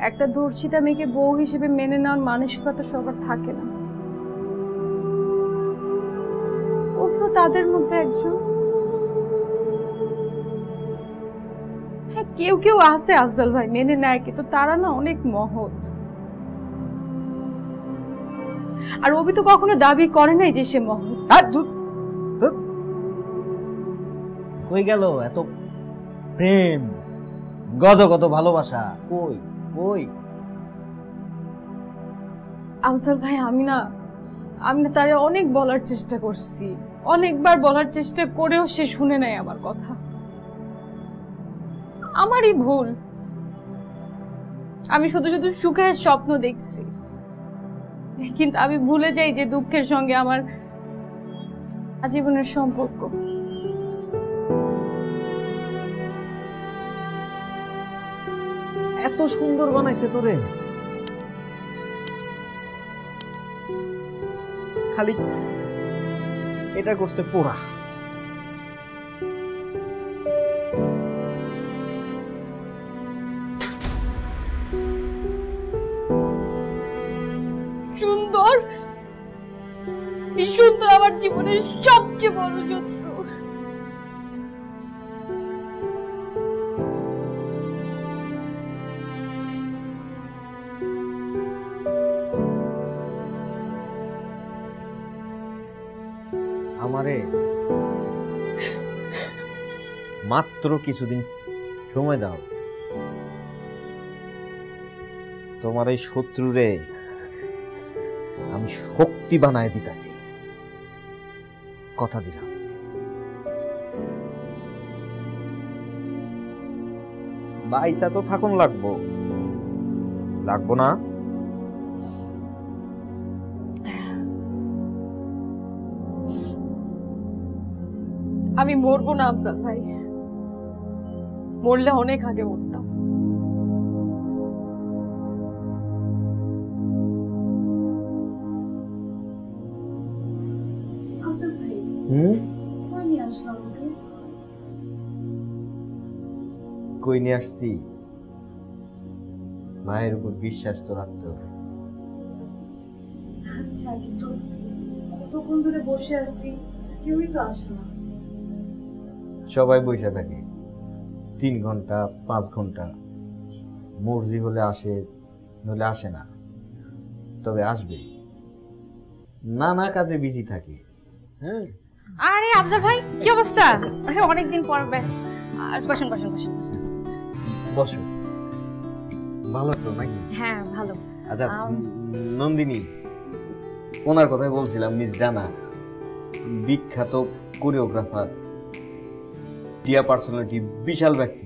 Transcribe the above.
একটা ধর্ষিতা মেয়েকে বউ হিসেবে মেনে নেওয়ার মানসিকতা সবার থাকে না। ওকেও তাদের মধ্যে একজন। হ্যাঁ, কেউ কেউ আছে আফজাল ভাই মেনে নেয়, কিন্তু তারা না অনেক মহৎ। আর অভি তো কখনো দাবি করে নাই যে সে মহৎ। কই গেল এত প্রেম, গদগদ ভালোবাসা? কই কই? আফজাল ভাই আমি না তারে অনেক বলার চেষ্টা করছি, অনেকবার বলার চেষ্টা করেও সে শুনে নাই আমার কথা। আমারই ভুল, আমি শুধু শুধু সুখের স্বপ্ন দেখছি, কিন্তু আমি ভুলে যাই যে দুঃখের সঙ্গে আমার আজীবনের সম্পর্ক। এত সুন্দর বানাইছে তোরে, খালি এটা করছে পোড়া। সুন্দর, এই সুন্দর আমার জীবনের সবচেয়ে বড় শত্রু। আমারে মাত্র কিছুদিন সময় দাও, তোমার এই শত্রুরে আমি শক্তি বানায় দিতেছি, কথা দিলাম। বাইসা তো থাকুন লাগবো না? আমি মরবো না আফজাল ভাই, মরলে অনেক আগে মরতাম। আফজাল ভাই কই নিয়ে আসলাম ওকে? কই নিয়ে আসছি? মায়ের উপর বিশ্বাস তো রাখতে হবে। আচ্ছা, কিন্তু কতক্ষণ ধরে বসে আছি, কেউই তো আসে না। সবাই বসে থাকে 3 ঘন্টা 5 ঘন্টা, মর্জি হলে আসে, নইলে আসে না, তবে আসবে। নানা কাজে বিজি থাকে। হ্যাঁ, আরে আফজাল ভাই কি অবস্থা? আরে অনেকদিন পর বসুন বসুন বসুন বসুন। বসো। ভালো তো নাকি? হ্যাঁ ভালো। আচ্ছা নন্দিনী, ওনার কথাই বলছিলাম, মিস ডানা, বিখ্যাত কোরিওগ্রাফার, টিয়া পার্সোনালিটি, বিশাল ব্যক্তি।